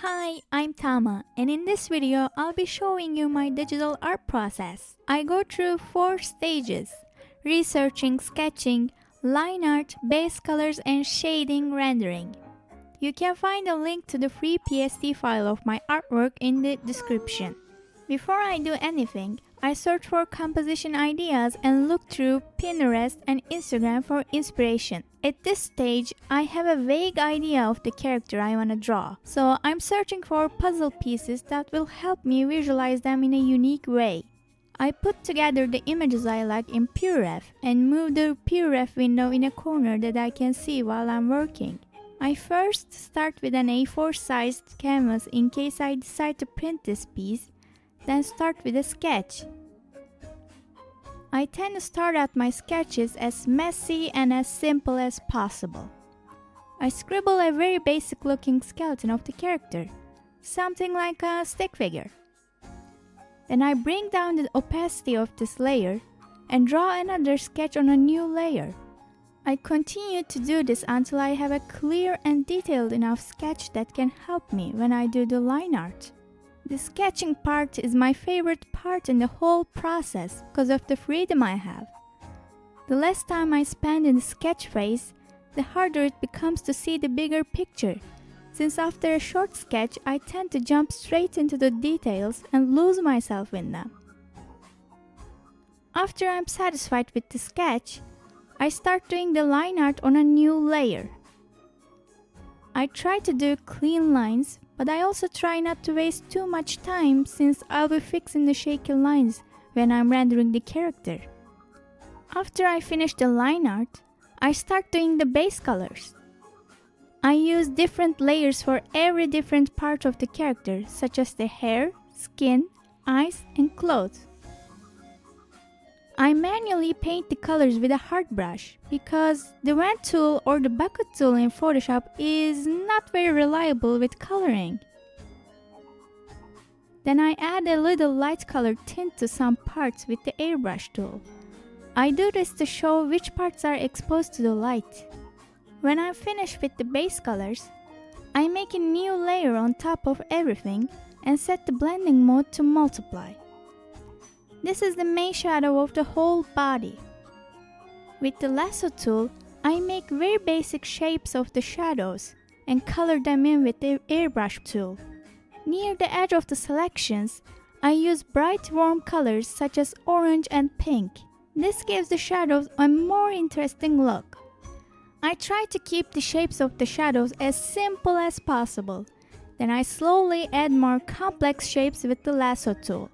Hi, I'm Tama, and in this video I'll be showing you my digital art process. I go through 4 stages: researching, sketching, line art, base colors, and shading rendering. You can find a link to the free PSD file of my artwork in the description. Before I do anything, I search for composition ideas and look through Pinterest and Instagram for inspiration. At this stage, I have a vague idea of the character I want to draw, so I'm searching for puzzle pieces that will help me visualize them in a unique way. I put together the images I like in PureRef and move the PureRef window in a corner that I can see while I'm working. I first start with an A4 sized canvas in case I decide to print this piece, then start with a sketch. I tend to start out my sketches as messy and as simple as possible. I scribble a very basic looking skeleton of the character, something like a stick figure. Then I bring down the opacity of this layer and draw another sketch on a new layer. I continue to do this until I have a clear and detailed enough sketch that can help me when I do the line art. The sketching part is my favorite part in the whole process because of the freedom I have. The less time I spend in the sketch phase, the harder it becomes to see the bigger picture, since after a short sketch I tend to jump straight into the details and lose myself in them. After I'm satisfied with the sketch, I start doing the line art on a new layer. I try to do clean lines, but I also try not to waste too much time since I'll be fixing the shaky lines when I'm rendering the character. After I finish the line art, I start doing the base colors. I use different layers for every different part of the character, such as the hair, skin, eyes, and clothes. I manually paint the colors with a hard brush because the wand tool or the bucket tool in Photoshop is not very reliable with coloring. Then I add a little light colored tint to some parts with the airbrush tool. I do this to show which parts are exposed to the light. When I'm finished with the base colors, I make a new layer on top of everything and set the blending mode to multiply. This is the main shadow of the whole body. With the lasso tool, I make very basic shapes of the shadows and color them in with the airbrush tool. Near the edge of the selections, I use bright warm colors such as orange and pink. This gives the shadows a more interesting look. I try to keep the shapes of the shadows as simple as possible. Then I slowly add more complex shapes with the lasso tool.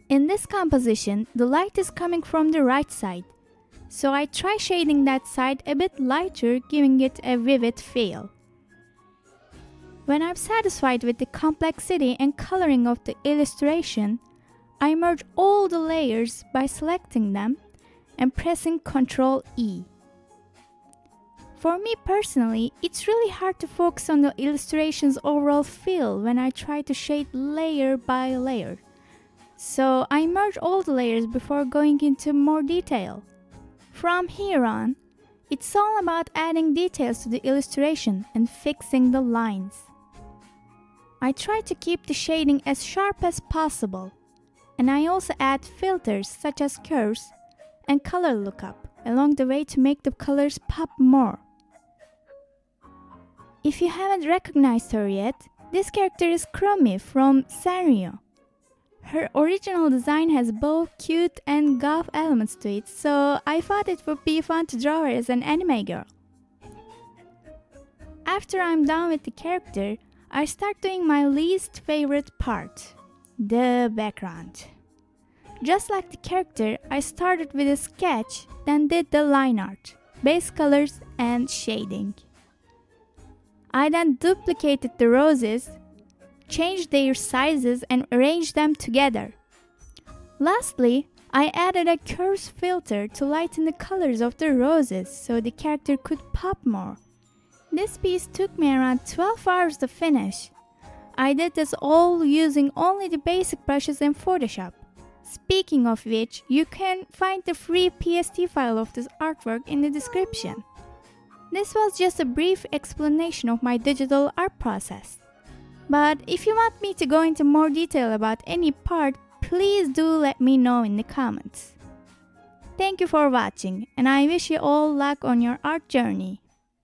In this composition, the light is coming from the right side, so I try shading that side a bit lighter, giving it a vivid feel. When I'm satisfied with the complexity and coloring of the illustration, I merge all the layers by selecting them and pressing Ctrl E. For me personally, it's really hard to focus on the illustration's overall feel when I try to shade layer by layer. So I merge all the layers before going into more detail. From here on, it's all about adding details to the illustration and fixing the lines. I try to keep the shading as sharp as possible, and I also add filters such as curves and color lookup along the way to make the colors pop more. If you haven't recognized her yet, this character is Kuromi from Sanrio. Her original design has both cute and goth elements to it, so I thought it would be fun to draw her as an anime girl. After I'm done with the character, I start doing my least favorite part, the background. Just like the character, I started with a sketch, then did the line art, base colors, and shading. I then duplicated the roses, changed their sizes and arranged them together. Lastly, I added a curves filter to lighten the colors of the roses so the character could pop more. This piece took me around 12 hours to finish. I did this all using only the basic brushes in Photoshop. Speaking of which, you can find the free PSD file of this artwork in the description. This was just a brief explanation of my digital art process. But if you want me to go into more detail about any part, please do let me know in the comments. Thank you for watching, and I wish you all luck on your art journey.